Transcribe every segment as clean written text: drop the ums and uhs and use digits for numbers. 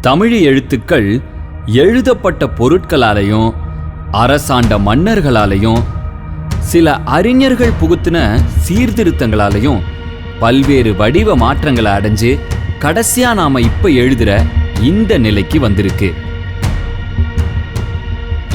தமிழ் எழுத்துக்கள் எழுதப்பட்ட பொருட்களாலையும் அரசாண்ட மன்னர்களாலையும் சில அறிஞர்கள் புகுத்தின சீர்திருத்தங்களாலையும் பல்வேறு வடிவ மாற்றங்களை அடைஞ்சு கடைசியா நாம இப்ப எழுதுற இந்த நிலைக்கு வந்திருக்கு.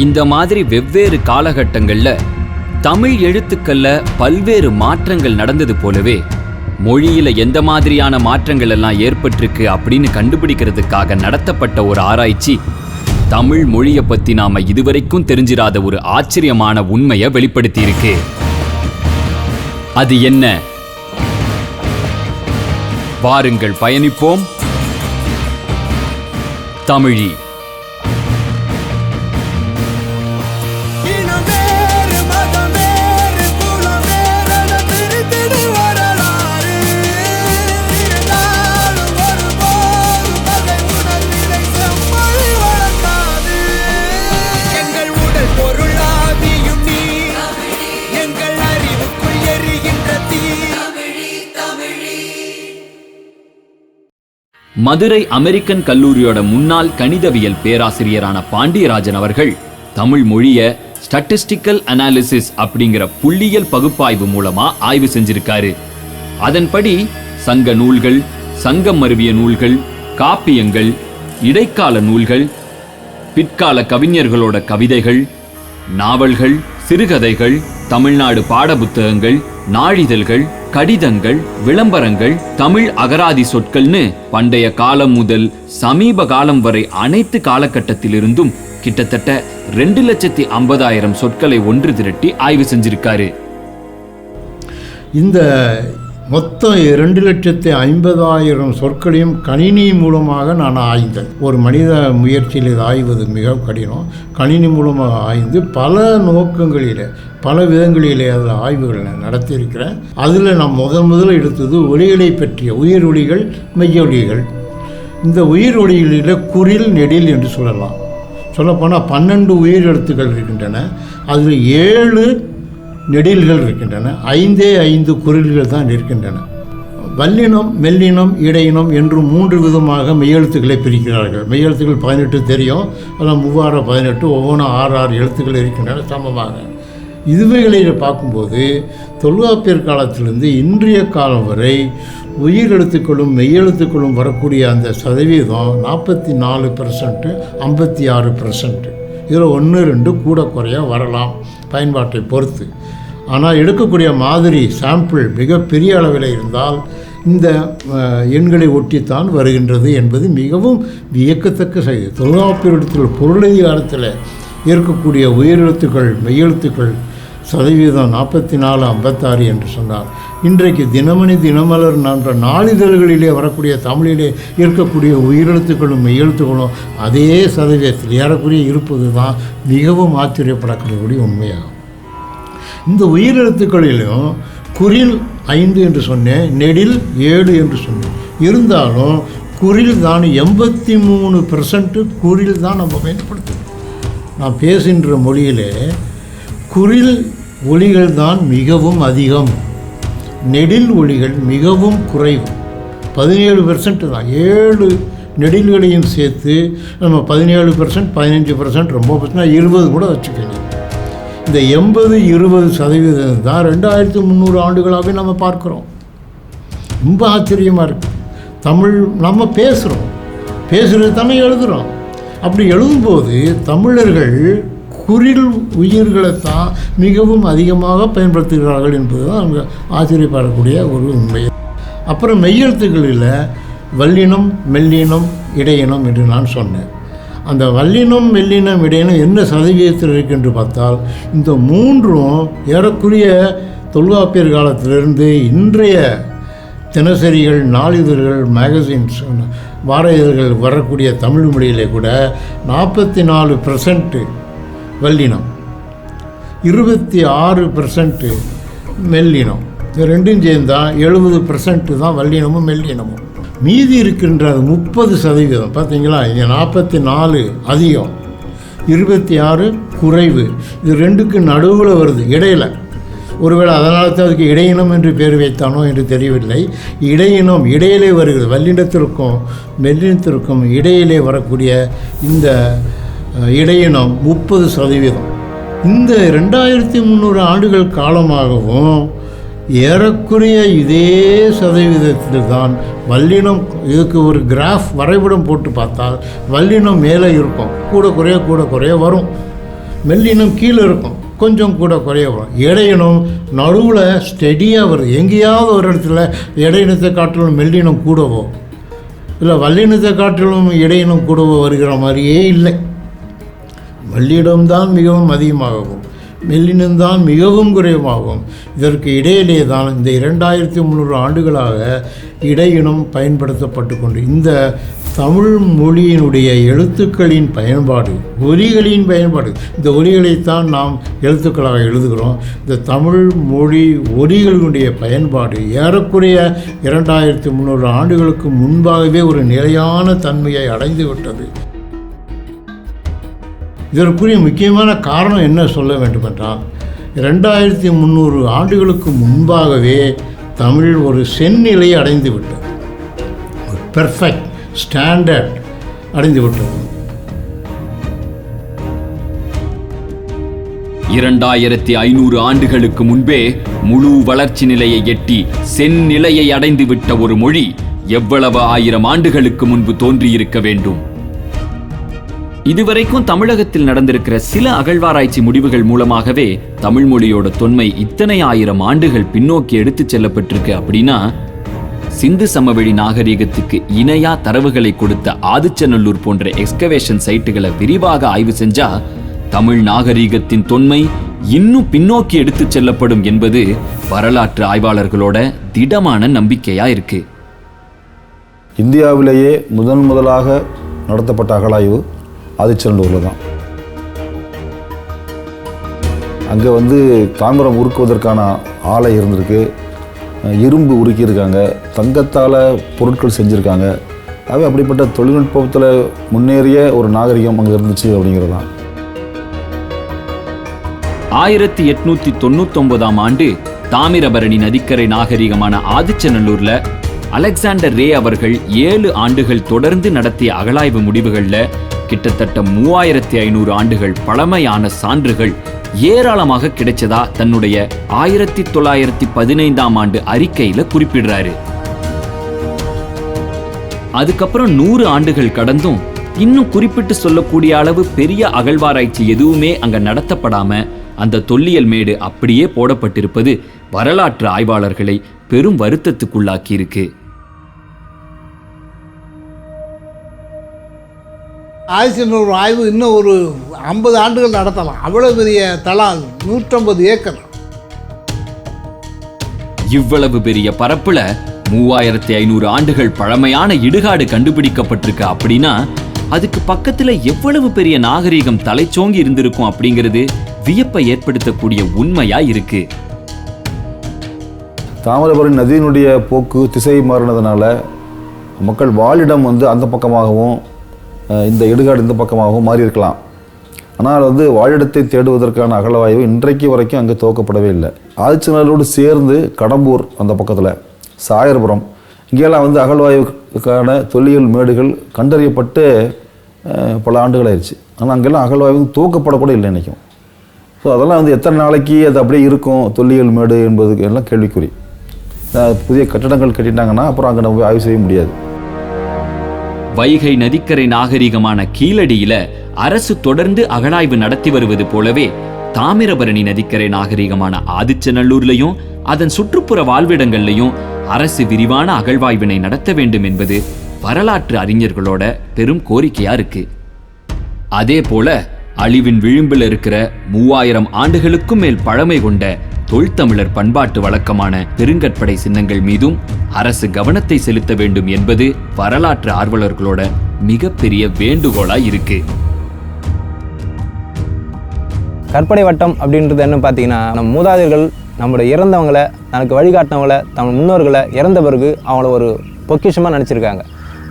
இந்த மாதிரி வெவ்வேறு காலகட்டங்கள்ல தமிழ் எழுத்துக்கள்ல பல்வேறு மாற்றங்கள் நடந்தது போலவே மொழியில எந்த மாதிரியான மாற்றங்கள் எல்லாம் ஏற்பட்டிருக்கு அப்படின்னு கண்டுபிடிக்கிறதுக்காக நடத்தப்பட்ட ஒரு ஆராய்ச்சி தமிழ் மொழியை பத்தி நாம இதுவரைக்கும் தெரிஞ்சிராத ஒரு ஆச்சரியமான உண்மையை வெளிப்படுத்தி இருக்கு. அது என்ன? வாருங்கள் பயணிப்போம். தமிழி மதுரை அமெரிக்கன் கல்லூரியோட முன்னாள் கணிதவியல் பேராசிரியரான பாண்டியராஜன் அவர்கள் தமிழ் மொழிய ஸ்டாட்டிஸ்டிக்கல் அனாலிசிஸ் அப்படிங்கிற புள்ளியியல் பகுப்பாய்வு மூலமா ஆய்வு செஞ்சிருக்காரு. அதன்படி சங்க நூல்கள், சங்கம் மருவிய நூல்கள், காப்பியங்கள், இடைக்கால நூல்கள், பிற்கால கவிஞர்களோட கவிதைகள், நாவல்கள், சிறுகதைகள், தமிழ்நாடு பாட புத்தகங்கள், நாளிதழ்கள், கடிதங்கள், விளம்பரங்கள், தமிழ் அகராதி சொற்கள்னு பண்டைய காலம் முதல் சமீப காலம் வரை அனைத்து காலகட்டத்திலிருந்தும் கிட்டத்தட்ட 2,50,000 சொற்களை ஒன்று திரட்டி ஆய்வு செஞ்சிருக்காரு. இந்த மொத்தம் 2,50,000 சொற்களையும் கணினி மூலமாக நான் ஆய்ந்தேன். ஒரு மனித முயற்சியில் இது ஆய்வது மிக கடினம். கணினி மூலமாக ஆய்ந்து பல நோக்கங்களில் பல விதங்களிலே அதில் ஆய்வுகள் நடத்தியிருக்கிறேன். அதில் நான் முதல்ல எடுத்தது ஒலிகளை பற்றிய உயிர் ஒலிகள், மெய்யொலிகள். இந்த உயிர் ஒலிகளில் குறில், நெடில் என்று சொல்லலாம். சொல்லப்போனால் 12 உயிர் எழுத்துக்கள் இருக்கின்றன. அதில் 7 நெடில்கள் இருக்கின்றன, 5 குறில்கள் தான் இருக்கின்றன. வல்லினம், மெல்லினம், இடையினம் என்று 3 விதமாக மெய்யெழுத்துக்களை பிரிக்கிறார்கள். மெய்யெழுத்துக்கள் 18 தெரியும். அதில் 3×18 ஒவ்வொன்றும் 6 எழுத்துக்கள் இருக்கின்றன சமமாக. இதுவைகளில் பார்க்கும்போது தொல்காப்பியர் காலத்திலிருந்து இன்றைய காலம் வரை உயிர் எழுத்துக்களும் மெய்யெழுத்துக்களும் வரக்கூடிய அந்த சதவீதம் 44%, 56%. இதில் 1-2 கூட குறைய வரலாம் பயன்பாட்டை பொறுத்து. ஆனால் எடுக்கக்கூடிய மாதிரி சாம்பிள் மிகப்பெரிய அளவில் இருந்தால் இந்த எண்களை ஒட்டித்தான் வருகின்றது என்பது மிகவும் வியக்கத்தக்க செய்தி. தொல்காப்பியத்தில் பொருளதிகாரத்தில் இருக்கக்கூடிய உயிரெழுத்துக்கள், மெய்யெழுத்துக்கள் சதவீதம் 44-56 என்று சொன்னார். இன்றைக்கு தினமணி, தினமலர் என்ற நாளிதழ்களிலே வரக்கூடிய தமிழிலே இருக்கக்கூடிய உயிரெழுத்துக்களும் மெய்யெழுத்துக்களும் அதே சதவீதத்தில் ஏறக்குறைய இருப்பது தான் மிகவும் ஆச்சரியப்படக்கூடிய உண்மையாகும். இந்த உயிரெழுத்துக்களிலும் குறில் 5 என்று சொன்னேன், நெடில் 7 என்று சொன்னேன். இருந்தாலும் குறில் தான் 83% குறில் தான் நம்ம பயன்படுத்துகிறோம். நான் பேசுகின்ற மொழியிலே குறில் ஒலிகள் தான் மிகவும் அதிகம், நெடில் ஒலிகள் மிகவும் குறைவு. 17% தான். 7 நெடில்களையும் சேர்த்து நம்ம 17%, 15%, ரொம்ப பிரச்சனை 20 கூட வச்சுக்கணும். இந்த 80-20% தான் 2300 ஆண்டுகளாகவே நம்ம பார்க்குறோம். ரொம்ப ஆச்சரியமாக இருக்குது. தமிழ் நம்ம பேசுகிறது தானே எழுதுகிறோம். அப்படி எழுதும்போது தமிழர்கள் குறில் உயிர்களைத்தான் மிகவும் அதிகமாக பயன்படுத்துகிறார்கள் என்பது தான் அவங்க ஆச்சரியப்படக்கூடிய ஒரு உண்மை. அப்புறம் மெய்யெழுத்துக்களில் வல்லினம், மெல்லினம், இடையினம் என்று நான் சொன்னேன். அந்த வல்லினம், மெல்லினம், இடையினம் என்ன சதவீதத்தில் இருக்கு என்று பார்த்தால் இந்த 3ம் ஏறக்குறைய தொல்காப்பியர் காலத்திலிருந்து இன்றைய தினசரிகள், நாளிதழ்கள், மேகசின்ஸ், வார இதழ்கள் வரக்கூடிய தமிழ் மொழியிலே கூட 44% வல்லினம், 26% மெல்லினம். இது ரெண்டும் சேர்ந்தால் 70% தான் வல்லினமும் மெல்லினமும். மீதி இருக்கின்ற 30% பார்த்தீங்களா, இங்கே 44 அதிகம், 26 குறைவு. இது ரெண்டுக்கு நடுவில் வருது, இடையில ஒருவேளை அதனால தான் அதுக்கு இடையினம் என்று பேர் வைத்தானோ என்று தெரியவில்லை. இடையினம் இடையிலே வருகிறது, வல்லினத்திற்கும் மெல்லினத்திற்கும் இடையிலே வரக்கூடிய இந்த இடையினம் 30%. இந்த 2300 ஆண்டுகள் காலமாகவும் ஏறக்குறைய இதே சதவீதத்தில் தான் வல்லினம். இதுக்கு ஒரு கிராஃப் வரைபடம் போட்டு பார்த்தால் வல்லினம் மேலே இருக்கும், கூட குறைய வரும். மெல்லினம் கீழே இருக்கும், கொஞ்சம் கூட குறைய வரும். இடையினம் நடுவில் ஸ்டெடியாக வருது. எங்கேயாவது ஒரு இடத்துல இடையினத்தை காட்டிலும் மெல்லினம் கூடவோ இல்லை வல்லினத்தை காட்டிலும் இடையினம் கூடவோ வருகிற மாதிரியே இல்லை. வல்லினம்தான் மிகவும் அதிகமாகவும் மெல்லினம்தான் மிகவும் குறைவாகும். இதற்கு இடையிலே தான் இந்த 2300 ஆண்டுகளாக இடையினம் பயன்படுத்தப்பட்டு கொண்டு இந்த தமிழ் மொழியினுடைய எழுத்துக்களின் பயன்பாடு, ஒலிகளின் பயன்பாடு, இந்த ஒலிகளைத்தான் நாம் எழுத்துக்களாக எழுதுகிறோம். இந்த தமிழ் மொழி ஒலிகளுடைய பயன்பாடு ஏறக்குறைய 2300 ஆண்டுகளுக்கு முன்பாகவே ஒரு நிலையான தன்மையை அடைந்து விட்டது. இதற்குரிய முக்கியமான காரணம் என்ன சொல்ல வேண்டுமென்றால், 2300 ஆண்டுகளுக்கு முன்பாகவே தமிழ் ஒரு செந்நிலையை அடைந்து விட்டது, ஒரு பெர்ஃபெக்ட் ஸ்டாண்டர்ட் அடைந்து விட்டது. 2500 ஆண்டுகளுக்கு முன்பே முழு வளர்ச்சி நிலையை எட்டி செந்நிலையை அடைந்து விட்ட ஒரு மொழி எவ்வளவு 1000 ஆண்டுகளுக்கு முன்பு தோன்றியிருக்க வேண்டும்? இதுவரைக்கும் தமிழகத்தில் நடந்திருக்கிற சில அகழ்வாராய்ச்சி முடிவுகள் மூலமாகவே தமிழ் மொழியோட தொன்மை இத்தனை 1000 ஆண்டுகள் பின்னோக்கி எடுத்துச் செல்லப்பட்டிருக்கு. அப்படின்னா சிந்து சமவெளி நாகரீகத்துக்கு இணையா தரவுகளை கொடுத்த ஆதிச்சநல்லூர் போன்ற எக்ஸ்கவேஷன் சைட்டுகளை விரிவாக ஆய்வு செஞ்சா தமிழ் நாகரீகத்தின் தொன்மை இன்னும் பின்னோக்கி எடுத்துச் செல்லப்படும் என்பது வரலாற்று ஆய்வாளர்களோட திடமான நம்பிக்கையா இருக்கு. இந்தியாவிலேயே முதலாக நடத்தப்பட்ட அகழாய்வு ஆதிச்சநல்லூரில் தான். அங்கே தாமிரம் உருக்குவதற்கான ஆலை இருந்திருக்கு, இரும்பு உருக்கியிருக்காங்க, தங்கத்தால் பொருட்கள் செஞ்சுருக்காங்க. ஆகவே அப்படிப்பட்ட தொழில்நுட்பத்தில் முன்னேறிய ஒரு நாகரிகம் அங்கே இருந்துச்சு அப்படிங்கிறது தான். 1899ஆம் ஆண்டு தாமிரபரணி நதிக்கரை நாகரிகமான ஆதிச்சநல்லூர்ல அலெக்சாண்டர் ரே அவர்கள் 7 ஆண்டுகள் தொடர்ந்து நடத்திய அகழாய்வு முடிவுகளில் கிட்டத்தட்ட 3500 ஆண்டுகள் பழமையான சான்றுகள் ஏராளமாக கிடைச்சதா தன்னுடைய 1915ஆம் ஆண்டு அறிக்கையில குறிப்பிடுறாரு. அதுக்கப்புறம் 100 ஆண்டுகள் கடந்தும் இன்னும் குறிப்பிட்டு சொல்லக்கூடிய அளவு பெரிய அகழ்வாராய்ச்சி எதுவுமே அங்க நடத்தப்படாம அந்த தொல்லியல் மேடு அப்படியே போடப்பட்டிருப்பது வரலாற்று ஆய்வாளர்களை பெரும் வருத்தத்துக்குள்ளாக்கி இருக்கு. ஆதிச்சநல்லூர் ஆய்வு இன்னும் ஒரு 50 ஆண்டுகள் நடத்தலாம். அவ்வளவு பெரிய தளம், 150 ஏக்கர். இவ்வளவு பெரிய பரப்புல 3500 ஆண்டுகள் பழமையான இடுகாடு கண்டுபிடிக்கப்பட்டிருக்கு. அப்படின்னா அதுக்கு பக்கத்துல எவ்வளவு பெரிய நாகரீகம் தலைச்சோங்கி இருந்திருக்கும் அப்படிங்கிறது வியப்பை ஏற்படுத்தக்கூடிய உண்மையா இருக்கு. தாமிரபரணி நதியினுடைய போக்கு திசை மாறினதுனால மக்கள் வாழிடம் அந்த பக்கமாகவும் இந்த இடுகாடு இந்த பக்கமாகவும் மாறி இருக்கலாம். ஆனால் வாழிடத்தை தேடுவதற்கான அகழாய்வு இன்றைக்கு வரைக்கும் அங்கே துவக்கப்படவே இல்லை. ஆதிச்சநல்லூரோடு சேர்ந்து கடம்பூர் அந்த பக்கத்தில் சாயர்புரம் இங்கெல்லாம் அகழ்வாய்வுக்கான தொல்லியல் மேடுகள் கண்டறியப்பட்டு பல ஆண்டுகள் ஆயிடுச்சு. ஆனால் அங்கெல்லாம் அகழ்வாய்வு துவக்கப்படக்கூட இல்லை இன்றைக்கும். ஸோ அதெல்லாம் எத்தனை நாளைக்கு அது அப்படியே இருக்கும் தொல்லியல் மேடு என்பதுக்கு எல்லாம் கேள்விக்குறி. புதிய கட்டடங்கள் கட்டிட்டாங்கன்னா அப்புறம் அங்கே நம்ம ஆய்வு செய்ய முடியாது. வைகை நதிக்கரை நாகரிகமான கீழடியில அரசு தொடர்ந்து அகழாய்வு நடத்தி வருவது போலவே தாமிரபரணி நதிக்கரை நாகரிகமான ஆதிச்சநல்லூர்லையும் அதன் சுற்றுப்புற வாழ்விடங்கள்லையும் அரசு விரிவான அகழ்வாய்வினை நடத்த வேண்டும் என்பது வரலாற்று அறிஞர்களோட பெரும் கோரிக்கையா இருக்கு. அதே போல அழிவின் விளிம்பில் இருக்கிற 3000 ஆண்டுகளுக்கும் மேல் பழமை கொண்ட தொல்தமிழர் பண்பாட்டு வழக்கமான பெருங்கற்படை சின்னங்கள் மீதும் அரசு கவனத்தை செலுத்த வேண்டும் என்பது வரலாற்று ஆர்வலர்களோட மிகப்பெரிய வேண்டுகோளா இருக்கு. கற்பனை வட்டம் அப்படின்றது என்ன பார்த்தீங்கன்னா, நம்ம மூதாதையர்கள் நம்மளுடைய இறந்தவங்களை, தனக்கு வழிகாட்டினவங்களை, தமிழ் முன்னோர்களை இறந்த பிறகு அவங்கள ஒரு பொக்கிஷமாக நினச்சிருக்காங்க.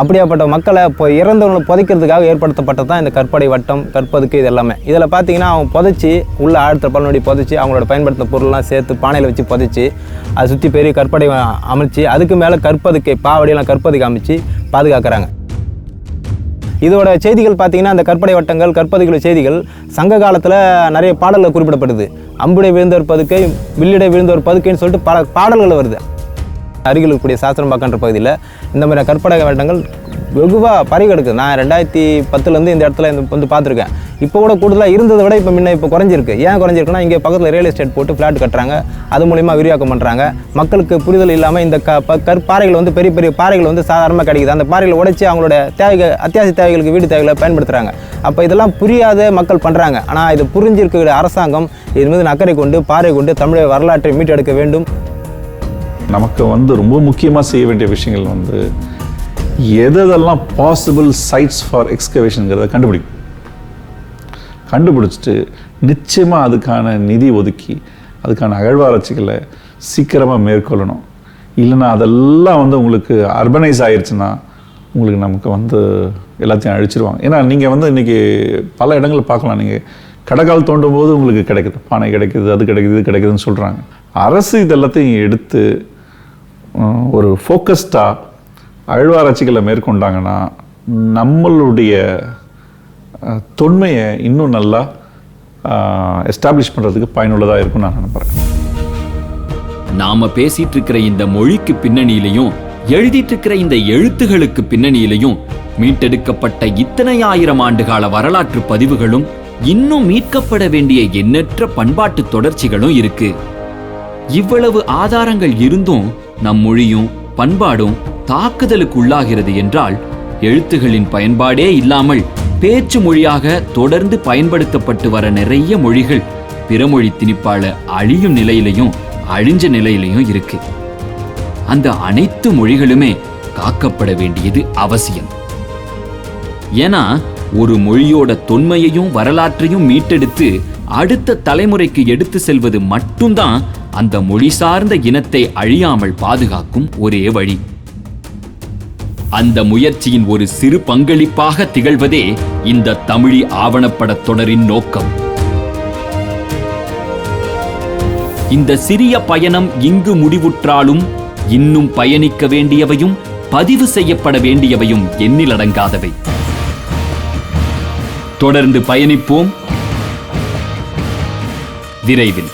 அப்படியாப்பட்ட மக்களை இப்போ இறந்தவங்களை புதைக்கிறதுக்காக ஏற்படுத்தப்பட்டது தான் இந்த கற்படை வட்டம், கற்பதுக்கு இது எல்லாமே. இதில் பார்த்தீங்கன்னா அவங்க புதைச்சி உள்ள ஆழ்த்த பலனோடி புதைச்சி அவங்களோட பயன்படுத்த பொருள்லாம் சேர்த்து பானையில் வச்சு புதைச்சி அதை சுற்றி பெரிய கற்படை அமைச்சு அதுக்கு மேலே கற்பதுக்கை பாவடியெல்லாம் கற்பதுக்கு அமைச்சு பாதுகாக்கிறாங்க. இதோட செய்திகள் பார்த்தீங்கன்னா அந்த கற்படை வட்டங்கள், கற்பதுகள செய்திகள் சங்க காலத்தில் நிறைய பாடல்கள் குறிப்பிடப்படுது. அம்புடை விழுந்தோர் பதுக்கை, வில்லிடை விழுந்தோர் பதுக்கைன்னு சொல்லிட்டு பல பாடல்கள் வருது. அருகில் இருக்கக்கூடிய சாஸ்திரம்பாக்கன்ற பகுதியில் இந்த மாதிரி கற்படை வட்டங்கள் வெகுவாக பறி கிடக்குது. நான் 2010 இந்த இடத்துல வந்து பார்த்துருக்கேன். இப்போ கூட கூடுதலாக இருந்ததை விட இப்போ குறைஞ்சிருக்கு. ஏன் குறைஞ்சிருக்குன்னா இங்கே பக்கத்தில் ரியல் எஸ்டேட் போட்டு ஃப்ளாட் கட்டுறாங்க, அது மூலிமா விரிவாக்கம் பண்ணுறாங்க. மக்களுக்கு புரிதல் இல்லாமல் இந்த கற்பாறைகள் வந்து பெரிய பெரிய பாறைகள் வந்து சாதாரணமாக கிடைக்குது. அந்த பாறைகளை உடைச்சி அவங்களோட தேவைகள், அத்தியாவசிய தேவைகளுக்கு, வீடு தேவைகளை பயன்படுத்துகிறாங்க. அப்போ இதெல்லாம் புரியாத மக்கள் பண்ணுறாங்க. ஆனால் இது புரிஞ்சிருக்கிற அரசாங்கம் இது மீது அக்கறை கொண்டு பாறை கொண்டு தமிழக வரலாற்றை மீட்டெடுக்க வேண்டும். நமக்கு வந்து ரொம்ப முக்கியமாக செய்ய வேண்டிய விஷயங்கள் வந்து எதெல்லாம் பாசிபிள் சைட்ஸ் ஃபார் எக்ஸ்கவேஷனுங்கிறத கண்டுபிடிச்சிட்டு நிச்சயமாக அதுக்கான நிதி ஒதுக்கி அதுக்கான அகழ்வாராய்ச்சிகளை சீக்கிரமாக மேற்கொள்ளணும். இல்லைன்னா அதெல்லாம் வந்து உங்களுக்கு அர்பனைஸ் ஆயிடுச்சுன்னா உங்களுக்கு நமக்கு வந்து எல்லாத்தையும் அழிச்சிருவாங்க. ஏன்னா நீங்கள் வந்து இன்றைக்கி பல இடங்களில் பார்க்கலாம். நீங்கள் கடைக்கால் தோண்டும் போது உங்களுக்கு கிடைக்குது, பானை கிடைக்குது, அது கிடைக்குது, இது கிடைக்குதுன்னு சொல்கிறாங்க. அரசு இதெல்லாத்தையும் எடுத்து ஒரு ஃபோக்கஸ்டாக அகழ்வாராய்ச்சிகளை மேற்கொண்டாங்கன்னா நம்மளுடைய தொன்மையை இன்னும் நல்லா எஸ்டாப்ளிஷ் பண்ணுறதுக்கு பயனுள்ளதாக இருக்கும்னு நான் நம்புகிறேன். நாம பேசிட்டு இருக்கிற இந்த மொழிக்கு பின்னணியிலையும் எழுதிட்டு இருக்கிற இந்த எழுத்துகளுக்கு பின்னணியிலையும் மீட்டெடுக்கப்பட்ட இத்தனை ஆயிரம் ஆண்டுகால வரலாற்று பதிவுகளும் இன்னும் மீட்கப்பட வேண்டிய எண்ணற்ற பண்பாட்டு தொடர்ச்சிகளும் இருக்கு. இவ்வளவு ஆதாரங்கள் இருந்தும் நம் மொழியும் பண்பாடும் தாக்குதலுக்கு உள்ளாகிறது என்றால் எழுத்துகளின் பயன்பாடே இல்லாமல் பேச்சு மொழியாக தொடர்ந்து பயன்படுத்தப்பட்டு வர நிறைய மொழிகள் பிறமொழி திணிப்பால அழியும் நிலையிலையும் அழிஞ்ச நிலையிலையும் இருக்கு. அந்த அனைத்து மொழிகளுமே காக்கப்பட வேண்டியது அவசியம். ஏன்னா ஒரு மொழியோட தொன்மையையும் வரலாற்றையும் மீட்டெடுத்து அடுத்த தலைமுறைக்கு எடுத்து செல்வது மட்டும்தான் அந்த மொழி சார்ந்த இனத்தை அழியாமல் பாதுகாக்கும் ஒரே வழி. அந்த முயற்சியின் ஒரு சிறு பங்களிப்பாக திகழ்வதே இந்த தமிழி ஆவணப்படத் தொடரின் நோக்கம். இந்த சிறிய பயணம் இங்கு முடிவுற்றாலும் இன்னும் பயணிக்க வேண்டியவையும் பதிவு செய்யப்பட வேண்டியவையும் எண்ணிலடங்காதவை. தொடர்ந்து பயணிப்போம். விரைவில்.